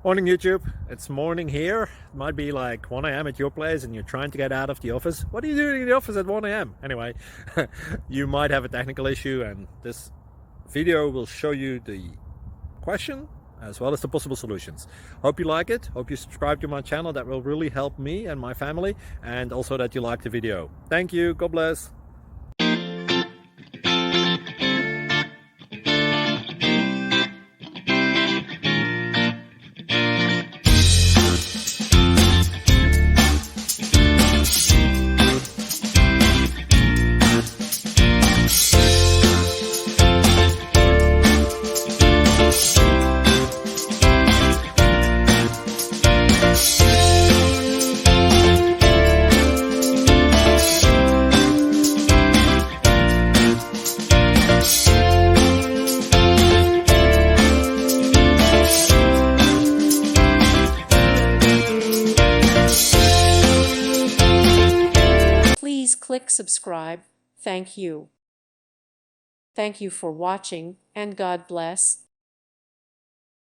Morning YouTube, it's morning here. It might be like 1 a.m. at your place and you're trying to get out of the office. What are you doing in the office at 1 a.m.? Anyway, you might have a technical issue and this video will show you the question as well as the possible solutions. Hope you like it, hope you subscribe to my channel. That will really help me and my family, and also that you like the video. Thank you, God bless. Please click subscribe. Thank you. Thank you for watching, and God bless.